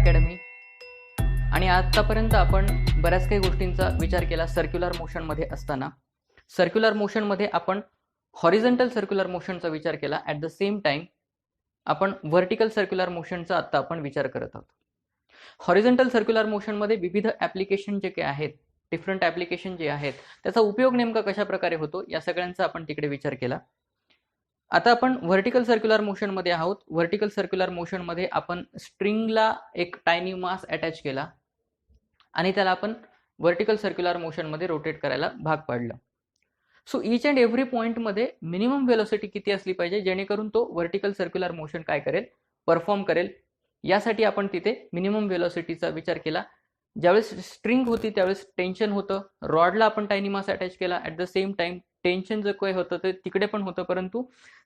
Academy. आणि आतापर्यंत आपण बऱ्याच काही गोष्टींचा विचार केला सर्क्युलर मोशनमध्ये असताना. सर्क्युलर मोशनमध्ये आपण हॉरिझॉन्टल सर्क्युलर मोशनचा विचार केला. ॲट द सेम टाइम आपण व्हर्टिकल सर्क्युलर मोशनचा आत्ता आपण विचार करत आहोत. हॉरिझॉन्टल सर्क्युलर मोशनमध्ये विविध ॲप्लिकेशन जे काही आहेत, डिफरंट ॲप्लिकेशन जे आहेत, त्याचा उपयोग नेमका कशा प्रकारे होतो या सगळ्यांचा आपण तिकडे विचार केला. आता आपण व्हर्टिकल सर्क्युलर मोशनमध्ये आहोत. व्हर्टिकल सर्क्युलर मोशनमध्ये आपण स्ट्रिंगला एक टायनी मास अटॅच केला आणि त्याला आपण व्हर्टिकल सर्क्युलर मोशनमध्ये रोटेट करायला भाग पाडलं. सो इच अँड एव्हरी पॉईंटमध्ये मिनिमम व्हेलॉसिटी किती असली पाहिजे जेणेकरून तो व्हर्टिकल सर्क्युलर मोशन काय करेल, परफॉर्म करेल. यासाठी आपण तिथे मिनिमम व्हेलॉसिटीचा विचार केला. ज्यावेळेस स्ट्रिंग होती त्यावेळेस टेन्शन होतं, रॉडला आपण टायनी मास अटॅच केला. At the same time tension जे काही होतं ते तिकडे पण होतं, परंतु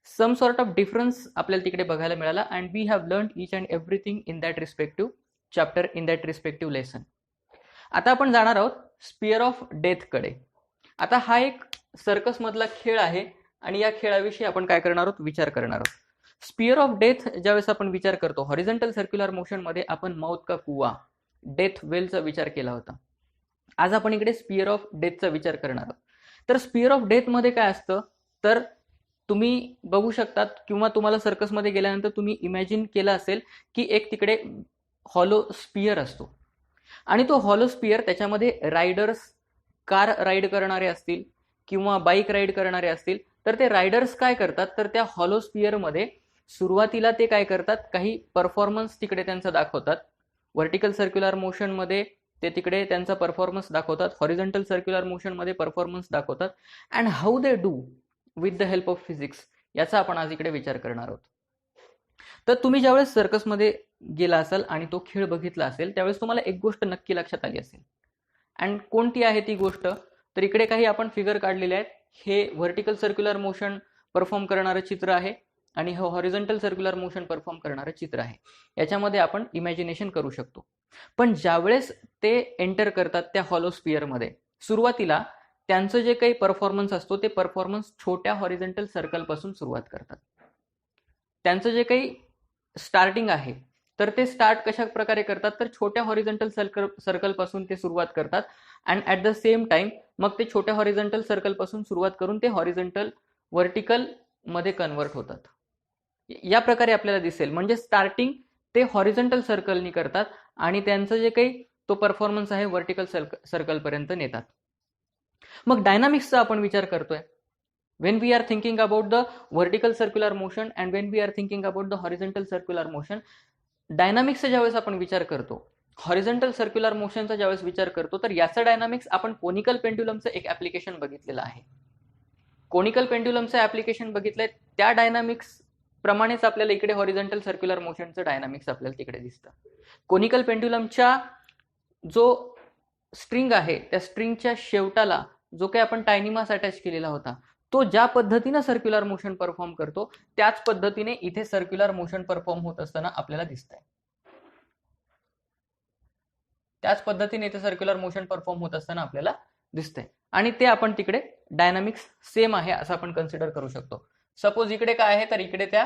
सम सॉर्ट ऑफ डिफरन्स आपल्याला तिकडे बघायला मिळाला. And we have learn each and everything in that respective chapter, in that respective lesson. आता आपण जाणार आहोत स्पियर ऑफ डेथकडे. आता हा एक सर्कसमधला खेळ आहे आणि या खेळाविषयी आपण काय करणार आहोत, विचार करणार आहोत. स्पियर ऑफ डेथ ज्यावेळेस आपण विचार करतो, हॉरिझॉन्टल सर्क्युलर मोशनमध्ये आपण मौत का कुवा, डेथ वेलचा विचार केला होता. आज आपण इकडे स्पियर ऑफ डेथचा विचार करणार आहोत. तर स्पियर ऑफ डेथमध्ये काय असतं, तर तुम्ही बघू शकतात किंवा तुम्हाला सर्कसमध्ये गेल्यानंतर तुम्ही इमॅजिन केलं असेल की एक तिकडे हॉलो स्पियर असतो आणि तो हॉलो स्पियर त्याच्यामध्ये रायडर्स, कार राईड करणारे असतील किंवा बाईक राईड करणारे असतील, तर ते रायडर्स काय करतात, तर त्या हॉलो स्पियरमध्ये सुरुवातीला ते काय करतात, काही परफॉर्मन्स तिकडे त्यांचा दाखवतात. व्हर्टिकल सर्क्युलर मोशनमध्ये ते तिकडे त्यांचा परफॉर्मन्स दाखवतात, हॉरिझॉन्टल सर्क्युलर मोशनमध्ये परफॉर्मन्स दाखवतात. And how they do with the help of physics याचा आपण आज इकडे विचार करणार आहोत. तर तुम्ही ज्यावेळेस सर्कसमध्ये गेला असाल आणि तो खेळ बघितला असेल त्यावेळेस तुम्हाला एक गोष्ट नक्की लक्षात आली असेल. अँड कोणती आहे ती गोष्ट, तर इकडे काही आपण फिगर काढलेले आहेत. हे व्हर्टिकल सर्क्युलर मोशन परफॉर्म करणारं चित्र आहे आणि हे हॉरिझॉन्टल सर्क्युलर मोशन परफॉर्म करणारं चित्र आहे. याच्यामध्ये आपण इमॅजिनेशन करू शकतो. पण ज्यावेळेस ते एंटर करतात त्या हॉलो स्पियरमध्ये, सुरुवातीला त्यांचं जे काही परफॉर्मन्स असतो ते परफॉर्मन्स छोट्या हॉरिझॉन्टल सर्कलपासून सुरुवात करतात. त्यांचं जे काही स्टार्टिंग आहे तर ते स्टार्ट कशा प्रकारे करतात, तर छोट्या हॉरिझॉन्टल सर्कलपासून ते सुरुवात करतात. And at the same time मग ते छोट्या हॉरिझॉन्टल सर्कलपासून सुरुवात करून ते हॉरिझॉन्टल व्हर्टिकल मध्ये कन्वर्ट होतात. या प्रकारे आपल्याला दिसेल, म्हणजे स्टार्टिंग ते हॉरिझॉन्टल सर्कलनी करतात आणि त्यांचं जे काही तो परफॉर्मन्स आहे व्हर्टिकल सर्कलपर्यंत नेतात. मग डायनामिक्सचा आपण विचार करतोय. when we are thinking about the vertical circular motion and when we are thinking about the horizontal circular motion, डायनामिक्सचा ज्यावेळेस आपण विचार करतो, हॉरिझॉन्टल सर्क्युलर मोशनचा ज्यावेळेस विचार करतो, तर याचा डायनामिक्स आपण कोनिकल पेंड्युलमचं एक ऍप्लिकेशन बघितलेलं आहे. कोनिकल पेंड्युलमचं ऍप्लिकेशन बघितलंय, त्या डायनामिक्स प्रमाणेच आपल्याला इकडे हॉरिझॉन्टल सर्क्युलर मोशनचं डायनामिक्स आपल्याला तिकडे दिसतं. कोनिकल पेंड्युलमच्या जो स्ट्रिंग आहे त्या स्ट्रिंगच्या शेवटाला जो काही आपण टायनी मास अटॅच केलेला होता, तो ज्या पद्धतीने सर्क्युलर मोशन परफॉर्म करतो त्याच पद्धतीने इथे सर्क्युलर मोशन परफॉर्म होत असताना आपल्याला दिसतंय. त्याच पद्धतीने इथे सर्क्युलर मोशन परफॉर्म होत असताना आपल्याला दिसतंय आणि ते आपण तिकडे डायनामिक्स सेम आहे असं आपण कन्सिडर करू शकतो. सपोज इकडे काय आहे, तर इकडे त्या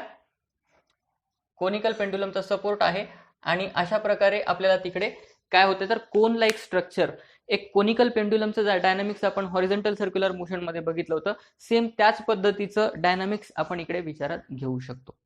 कोनिकल पेंड्युलमचा सपोर्ट आहे आणि अशा प्रकारे आपल्याला तिकडे काय होते, तर कोन लाईक स्ट्रक्चर, एक कोनिकल पेंड्युलमचं डायनामिक्स आपण हॉरिझॉन्टल सर्क्युलर मोशन मध्ये बघितलं होतं, सेम त्याच पद्धतीचं डायनामिक्स आपण इकडे विचारात घेऊ शकतो.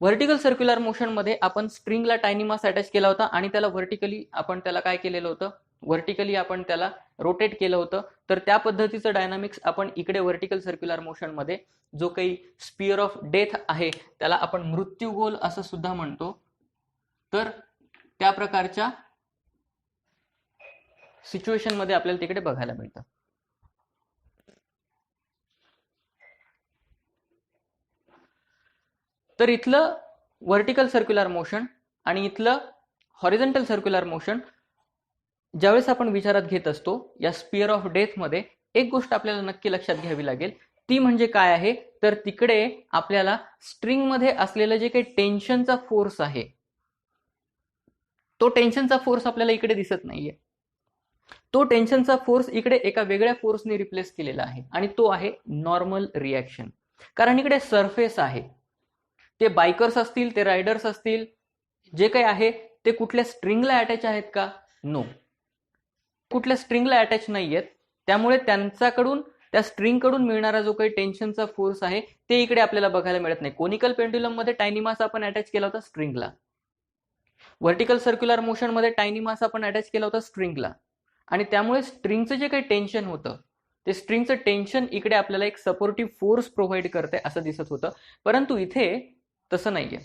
व्हर्टिकल सर्क्युलर मोशन मध्ये आपण स्ट्रिंगला टायनी मास अटॅच केला होता आणि त्याला व्हर्टिकली आपण त्याला काय केलेलं होतं, व्हर्टिकली आपण त्याला रोटेट केलं होतं. तर त्या पद्धतीचं डायनामिक्स आपण इकडे व्हर्टिकल सर्क्युलर मोशन मध्ये जो काही स्पियर ऑफ डेथ आहे त्याला आपण मृत्यूगोल असं सुद्धा म्हणतो. तर त्या प्रकारच्या सिच्युएशन मध्ये आपल्याला तिकडे बघायला मिळतं. तर इथलं व्हर्टिकल सर्क्युलर मोशन आणि इथलं हॉरिझॉन्टल सर्क्युलर मोशन ज्यावेळेस आपण विचारात घेत असतो या स्पियर ऑफ डेथ मध्ये, एक गोष्ट आपल्याला नक्की लक्षात घ्यावी लागेल, ती म्हणजे काय आहे, तर तिकडे आपल्याला स्ट्रिंग मध्ये असलेलं जे काही टेन्शनचा फोर्स आहे तो टेन्शनचा फोर्स आपल्याला इकडे दिसत नाहीये. तो टेन्शनचा फोर्स इकडे एका वेगळ्या फोर्सने रिप्लेस केलेला आहे आणि तो आहे नॉर्मल रिॲक्शन. कारण इकडे सरफेस आहे, ते बायकर्स असतील, ते रायडर्स असतील, जे काही आहे ते कुठल्या स्ट्रिंगला अटॅच आहेत का? नो, कुठल्या स्ट्रिंगला अटॅच नाही आहेत. त्यामुळे त्यांच्याकडून, त्या स्ट्रिंगकडून मिळणारा जो काही टेन्शनचा फोर्स आहे ते इकडे आपल्याला बघायला मिळत नाही. कोनिकल पेंड्युलम मध्ये टायनी मास आपण अटॅच केला होता स्ट्रिंगला, व्हर्टिकल सर्क्युलर मोशन मध्ये टायनी मास आपण अटॅच केला होता स्ट्रिंगला, आणि त्यामुळे स्ट्रिंगचं जे काही टेन्शन होतं ते स्ट्रिंगचं टेन्शन इकडे आपल्याला एक सपोर्टिव्ह फोर्स प्रोव्हाइड करते असं दिसत होतं. परंतु इथे तसं नाहीये.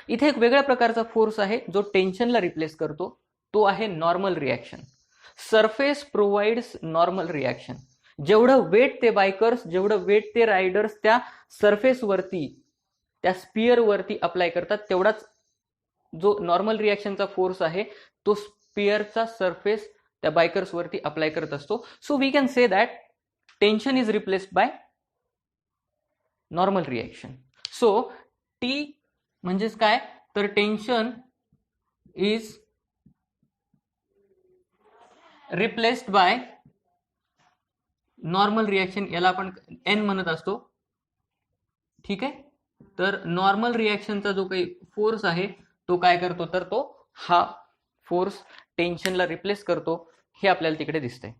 इथे एक वेगळ्या प्रकारचा फोर्स आहे जो टेन्शनला रिप्लेस करतो, तो आहे normal reaction. Surface provides normal reaction. जेवढं वेट ते बायकर्स, जेवढं वेट ते रायडर्स त्या सरफेसवरती, त्या स्पिअरवरती अप्लाय करतात, तेवढाच जो नॉर्मल रिॲक्शनचा फोर्स आहे तो स्पिअरचा सरफेस त्या बायकर्सवरती अप्लाय करत असतो. So we can say that tension is replaced by normal reaction. So T म्हणजेच काय, तर tension is replaced by normal reaction, याला आपण एन म्हणत असतो. ठीक आहे. तर नॉर्मल रिॲक्शनचा जो काही फोर्स आहे तो काय करतो, तर तो हा फोर्स टेन्शनला रिप्लेस करतो, हे आपल्याला तिकडे दिसतंय.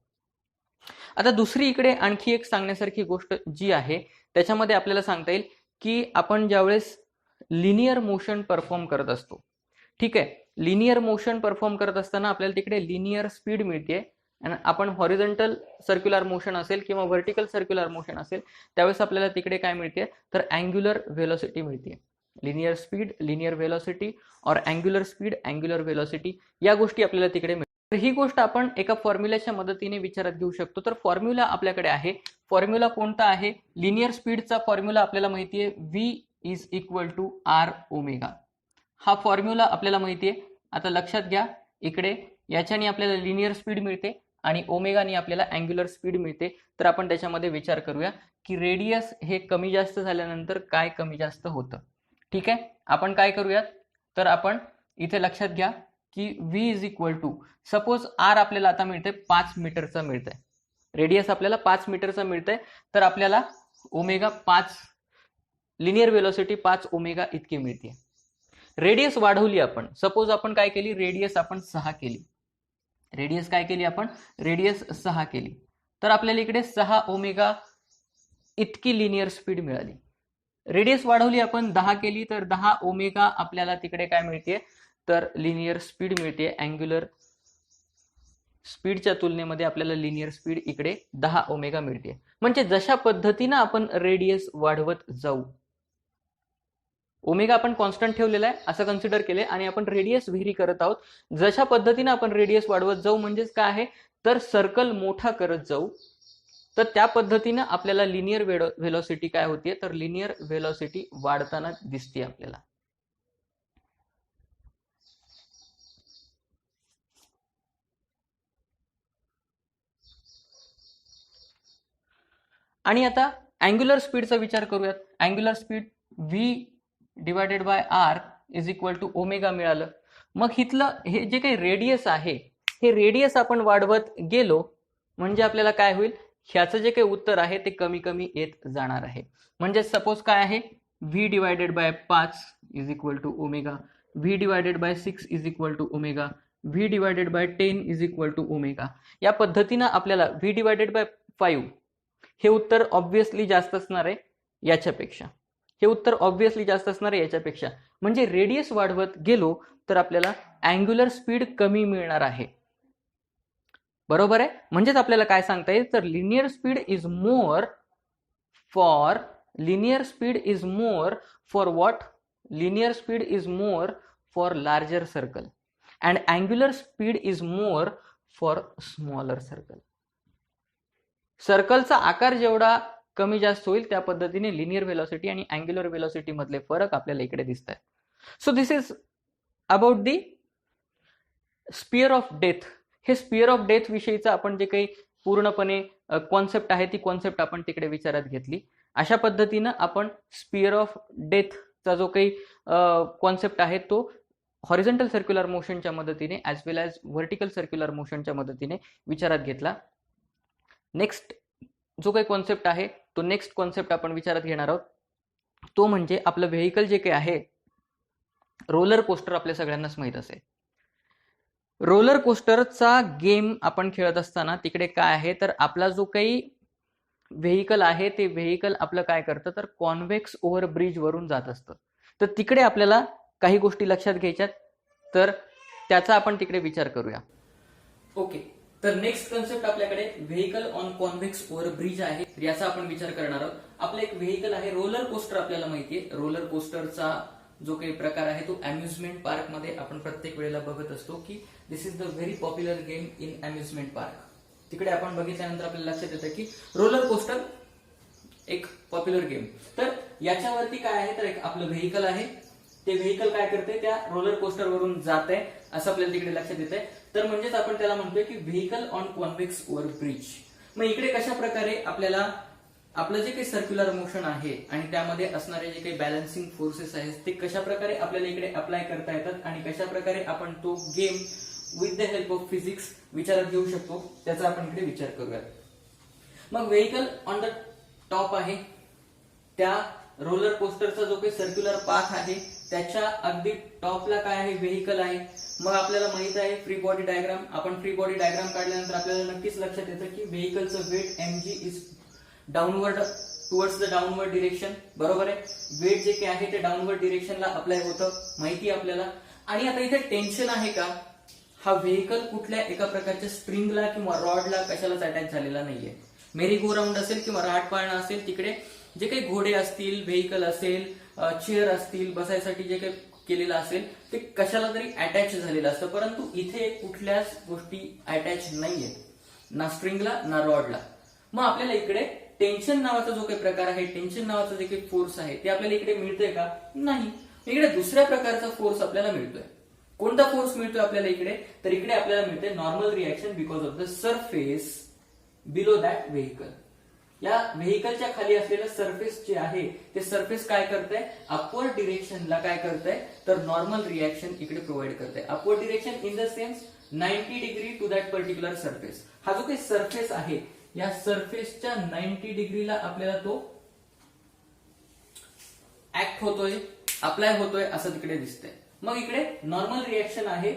आता दुसरी इकडे आणखी एक सांगण्यासारखी गोष्ट जी आहे त्याच्यामध्ये आपल्याला सांगता येईल की आपण ज्यावेळेस लिनियर मोशन परफॉर्म करत असतो, ठीक आहे, लिनियर मोशन परफॉर्म करत असताना आपल्याला तिकडे लिनियर स्पीड मिळते, आणि आपण हॉरिझॉन्टल सर्क्युलर मोशन असेल किंवा व्हर्टिकल सर्क्युलर मोशन असेल त्यावेळेस आपल्याला तिकडे काय मिळते, तर अँग्युलर व्हेलॉसिटी मिळते. लिनियर स्पीड, लिनियर व्हेलॉसिटी, और अँग्युलर स्पीड, अँग्युलर व्हेलॉसिटी, या गोष्टी आपल्याला तिकडे मिळतात. तर ही गोष्ट आपण एका फॉर्म्युल्याच्या मदतीने विचारात घेऊ शकतो. तर फॉर्म्युला आपल्याकडे आहे. फॉर्म्युला कोणता आहे? लिनियर स्पीडचा फॉर्म्युला आपल्याला माहिती आहे, v is equal to R omega. हा फॉर्म्युला आपल्याला माहिती आहे. आता लक्षात घ्या, इकडे याच्याने आपल्याला लिनियर स्पीड मिळते आणि ओमेगाने आपल्याला अँग्युलर स्पीड मिळते. तर आपण त्याच्यामध्ये विचार करूया की रेडियस हे कमी जास्त झाल्यानंतर काय कमी जास्त होतं. ठीक आहे, आपण काय करूयात, तर आपण इथे लक्षात घ्या की v is equal to, suppose R आपल्याला आता मिळते 5 मीटरचा मिळतंय, रेडियस आपल्याला 5 मीटरचा मिळतंय, तर आपल्याला ओमेगा 5, लिनियर वेलोसिटी 5 ओमेगा इतकी मिळते. रेडियस वाढवली आपण, सपोज आपण काय केली, रेडियस आपण 6 केली, रेडियस काय केली आपण, रेडियस 6 केली, तर आपल्याला इकडे 6 ओमेगा इतकी लिनियर स्पीड मिळाली. रेडियस वाढवली आपण 10 केली, तर 10 ओमेगा आपल्याला तिकडे काय मिळते, तर लिनियर स्पीड मिळते. अँग्युलर स्पीडच्या तुलनेमध्ये आपल्याला लिनियर स्पीड इकडे 10 ओमेगा मिळते. म्हणजे जशा पद्धतीनं आपण रेडियस वाढवत जाऊ, ओमेगा आपण कॉन्स्टंट ठेवलेला आहे असं कन्सिडर केले आणि आपण रेडियस व्हेरी करत आहोत, जशा पद्धतीनं आपण रेडियस वाढवत जाऊ म्हणजेच काय आहे, तर सर्कल मोठा करत जाऊ, तर त्या पद्धतीनं आपल्याला लिनियर व्हेलॉसिटी काय होते, तर लिनियर व्हेलॉसिटी वाढताना दिसते आपल्याला. आणि आता अँग्युलर स्पीडचा विचार करूयात. Angular speed v divided by R is equal to omega मिळालं. मग इथलं हे जे काही रेडियस आहे, हे रेडियस आपण वाढवत गेलो म्हणजे आपल्याला काय होईल, ह्याचं जे काही उत्तर आहे ते कमी कमी येत जाणार आहे. म्हणजे सपोज काय आहे, v divided by 5 is equal to omega, v divided by 6 is equal to omega, v divided by 10 is equal to omega. या पद्धतीनं आपल्याला v डिवायडेड बाय 5 हे उत्तर ऑब्व्हियसली जास्त असणार आहे याच्यापेक्षा, हे उत्तर ऑब्व्हियसली जास्त असणार आहे याच्यापेक्षा. म्हणजे रेडियस वाढवत गेलो तर आपल्याला अँग्युलर स्पीड कमी मिळणार आहे. बरोबर आहे. म्हणजेच आपल्याला काय सांगता येईल, तर linear speed is more for, linear speed is more for what, linear speed is more for larger circle and angular speed is more for smaller circle. सर्कलचा आकार जेवढा कमी जास्त होईल त्या पद्धतीने लिनियर व्हेलॉसिटी आणि अँग्युलर व्हेलॉसिटी मधले फरक आपल्याला इकडे दिसत आहेत. So this is about the sphere of death. हे स्पियर ऑफ डेथ विषयीचा आपण जे काही पूर्णपणे कॉन्सेप्ट आहे ती कॉन्सेप्ट आपण तिकडे विचारात घेतली. अशा पद्धतीनं आपण स्पियर ऑफ डेथचा जो काही कॉन्सेप्ट आहे तो हॉरिझॉन्टल सर्क्युलर मोशनच्या मदतीने ॲज वेल ॲज व्हर्टिकल सर्क्युलर मोशनच्या मदतीने विचारात घेतला. नेक्स्ट जो काही कॉन्सेप्ट आहे तो नेक्स्ट कॉन्सेप्ट आपण विचारात घेणार आहोत, तो म्हणजे आपलं व्हेकल जे काही आहे रोलर कोस्टर आपल्या सगळ्यांनाच माहित असेल. रोलर कोस्टरचा गेम आपण खेळत असताना तिकडे काय आहे तर आपला जो काही व्हेकल आहे ते व्हेकल आपलं काय करतं तर कॉन्व्हेक्स ओव्हर ब्रिज वरून जात असतं. तर तिकडे आपल्याला काही गोष्टी लक्षात घ्यायच्यात, तर त्याचा आपण तिकडे विचार करूया. ओके, तर नेक्स्ट कन्सेप्ट आपल्याकडे vehicle on convex over bridge आहे. याचा आपण विचार करणार आहोत. आपलं एक व्हेकल आहे रोलर कोस्टर. आपल्याला माहितीये रोलर कोस्टरचा जो काही प्रकार आहे तो अम्युजमेंट पार्क मध्ये आपण प्रत्येक वेळेला बघत असतो की this is the very popular game in amusement park. तिकडे आपण बघितल्यानंतर आपल्याला लक्षात येतं की रोलर कोस्टर एक पॉप्युलर गेम. तर याच्यावरती काय आहे तर एक आपलं व्हेकल आहे. ते व्हेकल काय करते त्या रोलर कोस्टर वरून जात आहे असं आपल्याला तिकडे लक्षात येत आहे. तर म्हणजेच आपण त्याला म्हणतोय की vehicle on convex over bridge. मग इकडे कशा प्रकारे आपल्याला आपलं जे काही सर्क्युलर मोशन आहे आणि त्यामध्ये असणारे जे काही बॅलन्सिंग फोर्सेस आहेत ते कशा प्रकारे आपल्याला इकडे अप्लाय करता येतात आणि कशा प्रकारे आपण तो game with the help of physics विचारात घेऊ शकतो त्याचा आपण इकडे विचार करूया. मग व्हेकल ऑन द टॉप आहे. त्या रोलर कोस्टरचा जो काही सर्क्युलर पाथ आहे त्याच्या अगदी टॉपला काय आहे व्हेकल आहे. मग आपल्याला माहित आहे फ्री बॉडी डायग्राम. आपण फ्री बॉडी डायग्राम काढल्यानंतर आपल्याला नक्कीच लक्षात येतं की व्हेकलचं weight mg is downward towards the downward direction. बरोबर आहे. वेट जे काही आहे ते डाऊनवर्ड डिरेक्शनला अप्लाय होतं माहिती आपल्याला. आणि आता इथे टेन्शन आहे का, हा व्हेकल कुठल्या एका प्रकारच्या स्प्रिंगला किंवा रॉडला कशालाच अटॅच झालेला नाहीये. मेरी गो राऊंड असेल किंवा राटपाळणा असेल तिकडे जे काही घोडे असतील, व्हेकल असेल, चेअर असतील, बसायसाठी जे काही केलेलं असेल ते कशाला तरी अटॅच झालेलं असतं. परंतु इथे कुठल्याच गोष्टी अटॅच नाहीये, ना स्ट्रिंगला ना रॉडला. मग आपल्याला इकडे टेन्शन नावाचा जो काही प्रकार आहे, टेन्शन नावाचा जे काही फोर्स आहे ते आपल्याला इकडे मिळतोय का, नाही. इकडे दुसऱ्या प्रकारचा फोर्स आपल्याला मिळतोय. कोणता फोर्स मिळतोय आपल्याला इकडे तर इकडे आपल्याला मिळते normal reaction because of the surface below that vehicle. या व्हेकलच्या खाली असलेलं सरफेस जे आहे ते सरफेस काय करतंय अपवर्ड डिरेक्शनला काय करतंय तर नॉर्मल रिएक्शन इकडे प्रोव्हाइड करतंय. Upward direction in the sense 90 degree to that particular surface. हा जो काही सरफेस आहे या सरफेसच्या 90 डिग्रीला आपल्याला तो ऍक्ट होतोय, अप्लाय होतोय असं तिकडे दिसतंय. मग इकडे नॉर्मल रिएक्शन आहे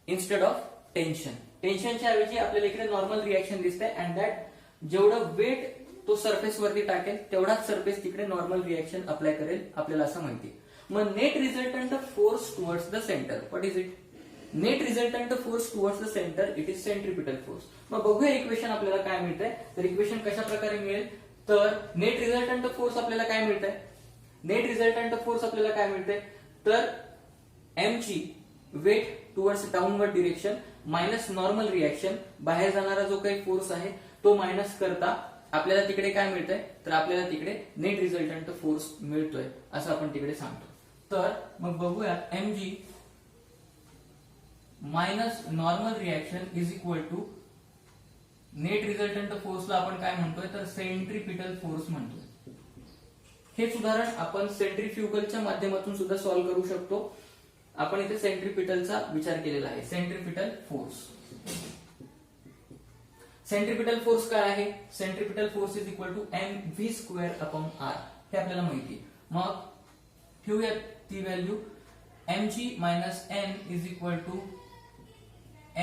इन्स्टेड ऑफ टेन्शन. टेन्शनच्या ऐवजी आपल्याला इकडे नॉर्मल रिएक्शन दिसतंय अँड दॅट जेवढं वेट तो सरफेस वरती टाकेल तेवढाच सरफेस तिकडे नॉर्मल रिएक्शन अप्लाय करेल आपल्याला असं माहिती. मग net resultant force towards the centre, what is it? Net resultant force towards the centre it is centripetal force. मग बघूया इक्वेशन आपल्याला काय मिळतंय. तर इक्वेशन कशा प्रकारे मिळेल तर नेट रिझल्टंट फोर्स आपल्याला काय मिळतंय, नेट रिझल्टंट फोर्स आपल्याला काय मिळतंय तर mg weight towards downward direction minus normal reaction, बाहेर जाणारा जो काही फोर्स आहे तो मायनस करता आपल्याला तिकडे काय मिळतंय तर आपल्याला तिकडे नेट रिझल्टंट फोर्स मिळतोय असं आपण तिकडे सांगतो. तर मग बघूया mg minus normal reaction is equal to net resultant फोर्सला आपण काय म्हणतोय तर सेंट्रिपिटल फोर्स म्हणतोय. हेच उदाहरण आपण सेंट्रिफ्युगलच्या माध्यमातून सुद्धा सॉल्व्ह करू शकतो. आपण इथे सेंट्रिपिटलचा विचार केलेला आहे. सेंट्रिपिटल फोर्स, सेंट्रिपिटल फोर्स काय आहे, centripetal force is equal to mv square upon r. हे आपल्याला माहिती. मग ठेवूया ती value mg minus n is equal to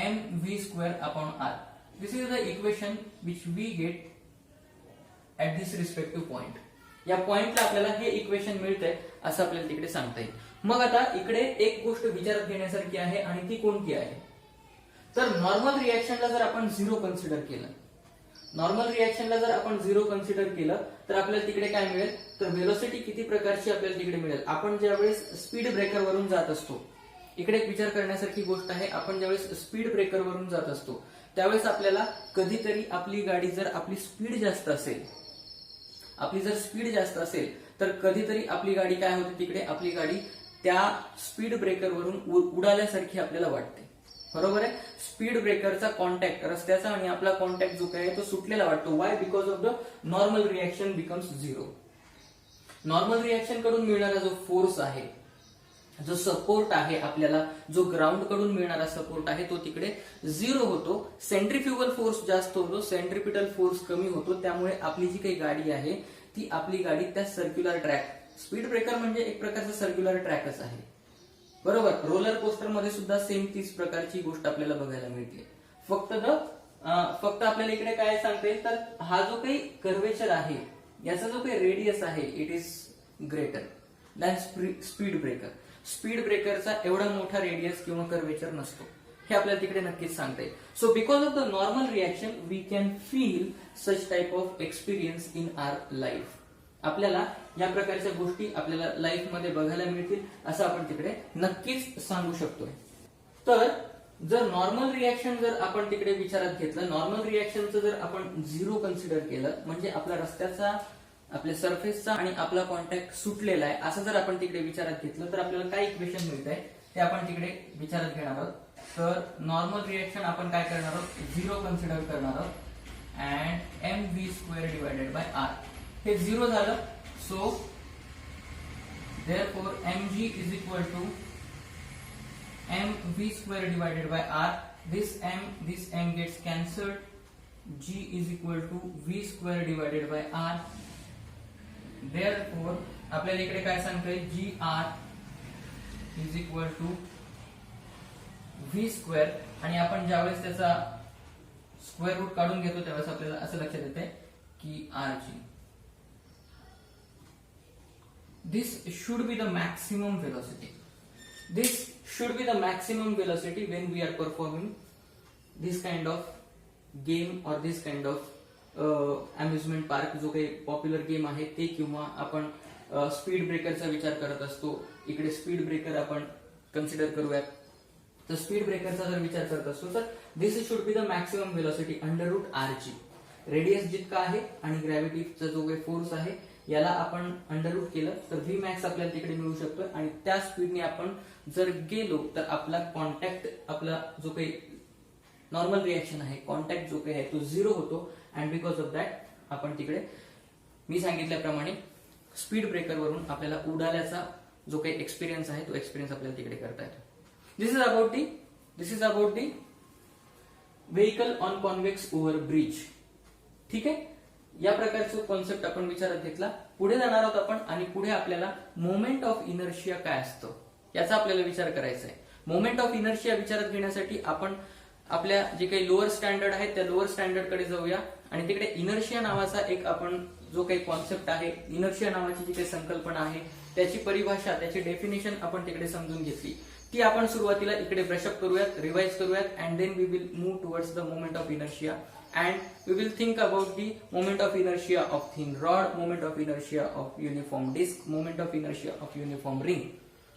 mv square upon r. This is the equation which we get at this respective point. या पॉइंटला आपल्याला हे इक्वेशन मिळतंय असं आपल्याला तिकडे सांगता येईल. मग आता इकडे एक गोष्ट विचारात घेण्यासारखी आहे आणि ती कोणती आहे तर नॉर्मल रिएक्शनला जर आपण 0 कन्सिडर केलं, नॉर्मल रिएक्शनला जर आपण 0 कन्सिडर केलं तर आपल्याला तिकडे काय मिळेल तर व्हेलोसिटी किती प्रकारची आपल्याला तिकडे मिळेल. आपण ज्यावेळेस स्पीड ब्रेकर वरून जात असतो, इकडे एक विचार करण्यासारखी गोष्ट आहे, आपण ज्यावेळेस स्पीड ब्रेकर वरून जात असतो त्यावेळेस आपल्याला कधीतरी आपली गाडी जर आपली स्पीड जास्त असेल, आपली जर स्पीड जास्त असेल तर कधीतरी आपली गाडी काय होते तिकडे आपली गाडी त्या स्पीड ब्रेकर वरून उडाल्यासारखी आपल्याला वाटते. बरोबर आहे. स्पीड ब्रेकरचा कॉन्टॅक्ट रस्त्याचा आणि आपला कॉन्टॅक्ट जो काय तो सुटलेला वाटतो. Y? Because of the normal reaction becomes 0. Normal reaction कडून मिळणारा जो फोर्स आहे, जो सपोर्ट आहे आपल्याला, जो ग्राउंड कडून मिळणारा सपोर्ट आहे तो तिकडे 0 होतो. सेंट्रिफ्युगल फोर्स जास्त होतो, सेंट्रिपिटल फोर्स कमी होतो. त्यामुळे आपली जी काही गाडी आहे ती आपली गाडी त्या सर्क्युलर ट्रॅक स्पीड ब्रेकर म्हणजे एक प्रकारचा सर्क्युलर ट्रॅकच आहे, बरोबर. रोलर कोस्टर मध्ये सुद्धा सेम तीच प्रकारची गोष्ट आपल्याला बघायला मिळते. फक्त आपल्याला इकडे काय सांगता येईल, तर हा जो काही कर्वेचर आहे याचा जो काही रेडियस आहे it is greater than speed breaker. Speed ब्रेकरचा एवढा मोठा रेडियस किंवा कर्वेचर नसतो, हे आपल्याला तिकडे नक्कीच सांगता येईल. So because of the normal reaction we can feel such type of experience in our life. आपल्याला या प्रकारच्या गोष्टी आपल्याला लाईफ मध्ये बघायला मिळतील असं आपण तिकडे नक्कीच सांगू शकतोय. तर जर नॉर्मल रिएक्शन जर आपण तिकडे विचारात घेतलं, नॉर्मल रिएक्शनचं जर आपण 0 कन्सिडर केलं, म्हणजे आपल्या रस्त्याचा, आपल्या सरफेसचा आणि आपला कॉन्टॅक्ट सुटलेला आहे असं जर आपण तिकडे विचारात घेतलं, तर आपल्याला काय इक्वेशन मिळत आहे ते आपण तिकडे विचारात घेणार आहोत. तर नॉर्मल रिएक्शन आपण काय करणार आहोत, 0 कन्सिडर करणार आहोत and mv² divided by r. हे 0 झालं. So therefore mg is equal to mv² divided by r. This m gets cancelled. G is equal to v² divided by r. Therefore आपल्याला इकडे काय सांगतोय, gr is equal to v². आणि आपण ज्यावेळेस त्याचा स्क्वेअर रूट काढून घेतो त्यावेळेस आपल्याला असं लक्षात येते की rg. This should be the maximum velocity. This should be the maximum velocity when we are performing this kind of game or this kind of amusement park. जो काही पॉप्युलर गेम आहे ते, किंवा आपण स्पीड ब्रेकरचा विचार करत असतो. इकडे स्पीड ब्रेकर आपण कन्सिडर करूयात. तर स्पीड ब्रेकरचा जर विचार करत असतो तर this should be the maximum velocity √rg. Radius जितका आहे आणि ग्रॅव्हिटीचा जो काही फोर्स आहे याला आपण अंडररूट केलं तर व्ही मॅक्स आपल्याला तिकडे मिळू शकतो. आणि त्या स्पीडने आपण जर गेलो तर आपला कॉन्टॅक्ट, आपला जो काही नॉर्मल रिएक्शन आहे, कॉन्टॅक्ट जो काही आहे तो 0 होतो. अँड बिकॉज ऑफ दॅट आपण तिकडे मी सांगितल्याप्रमाणे स्पीड ब्रेकर वरून आपल्याला उडाल्याचा जो काही एक्सपिरियन्स आहे तो एक्सपिरियन्स आपल्याला तिकडे करता येतो. This is about the vehicle on convex over bridge. ठीक आहे, या प्रकारचा कॉन्सेप्ट आपण विचारात घेतला. पुढे जाणार आहोत आपण आणि पुढे आपल्याला मोमेंट ऑफ इनर्शिया काय असतं याचा आपल्याला विचार करायचा आहे. मोमेंट ऑफ इनर्शिया विचारात घेण्यासाठी आपण आपल्या जे काही लोअर स्टँडर्ड आहे त्या लोअर स्टँडर्ड कडे जाऊया आणि तिकडे इनर्शिया नावाचा एक आपण जो काही कॉन्सेप्ट आहे, इनर्शिया नावाची जी काही संकल्पना आहे त्याची परिभाषा, त्याची डेफिनेशन आपण तिकडे समजून घेतली. ती आपण सुरुवातीला इकडे ब्रशअप करूयात, रिवाइज करूयात and then we will move towards the moment of inertia. And we will think about the moment of inertia of thin rod, moment of inertia of uniform disc, moment of inertia of uniform ring.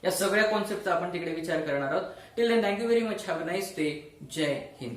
या सगळ्या कॉन्सेप्टचा आपण तिकडे विचार करणार आहोत. Till then thank you very much. Have a nice day. जय हिंद.